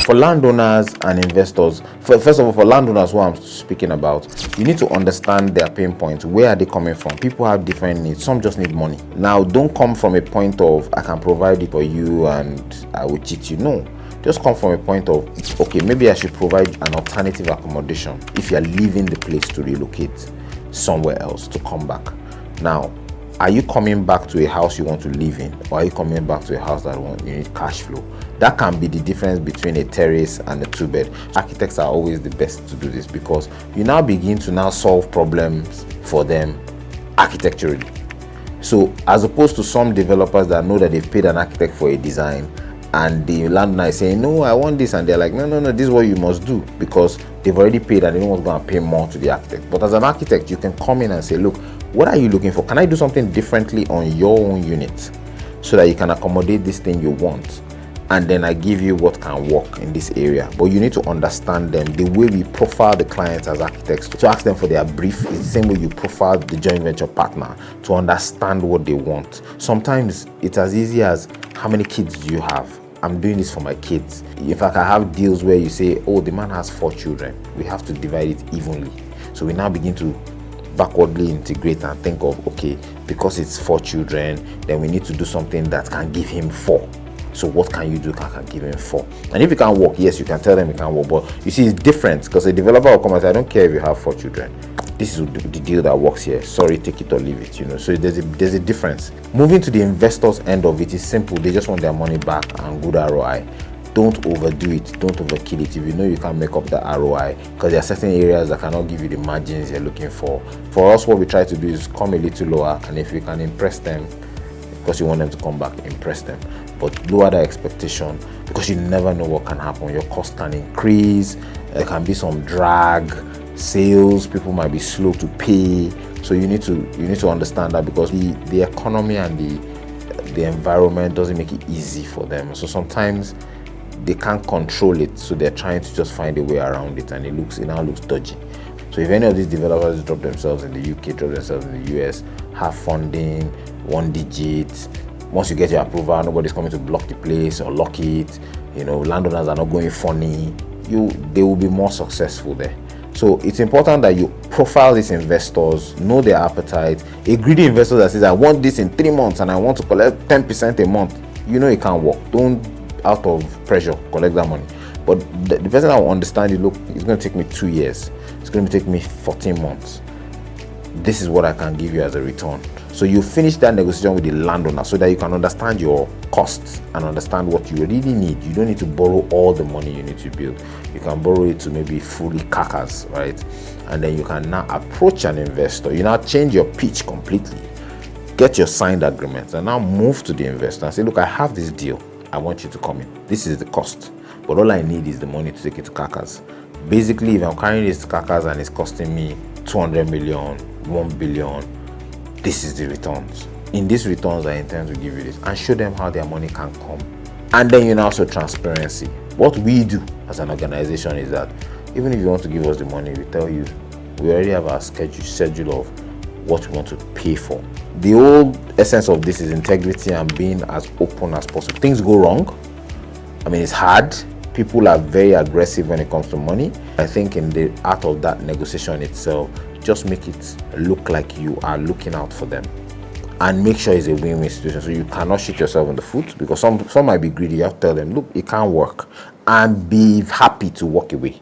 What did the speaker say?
For landowners and investors, first of all, for landowners who I'm speaking about, you need to understand their pain points. Where are they coming from? People have different needs. Some just need money. Now, don't come from a point of, I can provide it for you and I will cheat you. No. Just come from a point of, okay, maybe I should provide an alternative accommodation if you're leaving the place to relocate somewhere else to come back. Now, are you coming back to a house you want to live in, or are you coming back to a house that you need cash flow? That can be the difference between a terrace and a 2-bed. Architects are always the best to do this, because you now begin to now solve problems for them architecturally. So as opposed to some developers that know that they've paid an architect for a design, and the landowner is saying, no, I want this, and they're like, no, this is what you must do, because they've already paid and they don't want to go and pay more to the architect. But as an architect, you can come in and say, look, what are you looking for? Can I do something differently on your own unit so that you can accommodate this thing you want? And then I give you what can work in this area. But you need to understand them. The way we profile the clients as architects, to ask them for their brief, is the same way you profile the joint venture partner, to understand what they want. Sometimes it's as easy as, how many kids do you have? I'm doing this for my kids. In fact, I have deals where you say, oh, the man has 4 children. We have to divide it evenly. So we now begin to backwardly integrate and think of, okay, because it's 4 children, then we need to do something that can give him 4. So what can you do that can give him 4? And if you can't work, yes, you can tell them you can't work. But you see, it's different, because a developer will come and say, I don't care if you have 4 children. This is the deal that works here. Sorry, take it or leave it, So there's a difference. Moving to the investors' end of it is simple. They just want their money back and good ROI. Don't overdo it. Don't overkill it. If you know you can't make up the ROI, because there are certain areas that cannot give you the margins you're looking for. For us, what we try to do is come a little lower, and if we can impress them, because you want them to come back, impress them. But lower the expectation, because you never know what can happen. Your cost can increase. There can be some drag. Sales, people might be slow to pay. So you need to understand that, because the economy and the environment doesn't make it easy for them. So sometimes they can't control it, so they're trying to just find a way around it, and it now looks dodgy. So if any of these developers drop themselves in the UK, drop themselves in the US, have funding, 1 digit, once you get your approval, nobody's coming to block the place or lock it. Landowners are not going funny. They will be more successful there. So it's important that you profile these investors, know their appetite. A greedy investor that says, I want this in 3 months and I want to collect 10% a month, it can't work. Don't, out of pressure, collect that money. But the person that will understand you, look, it's going to take me 2 years. It's going to take me 14 months. This is what I can give you as a return. So you finish that negotiation with the landowner so that you can understand your costs and understand what you really need. You don't need to borrow all the money you need to build. You can borrow it to maybe fully carcass, right? And then you can now approach an investor. You now change your pitch completely. Get your signed agreements and now move to the investor and say, look, I have this deal. I want you to come in. This is the cost. But all I need is the money to take it to carcass. Basically, if I'm carrying this to carcass and it's costing me 200 million, 1 billion, this is the returns. In these returns, I intend to give you this, and show them how their money can come. And then also transparency. What we do as an organization is that even if you want to give us the money, we tell you we already have our schedule of what we want to pay for. The whole essence of this is integrity and being as open as possible. Things go wrong. It's hard. People are very aggressive when it comes to money. I think in the art of that negotiation itself, just make it look like you are looking out for them, and make sure it's a win-win situation. So you cannot shoot yourself in the foot, because some might be greedy. You have to tell them, look, it can't work, and be happy to walk away.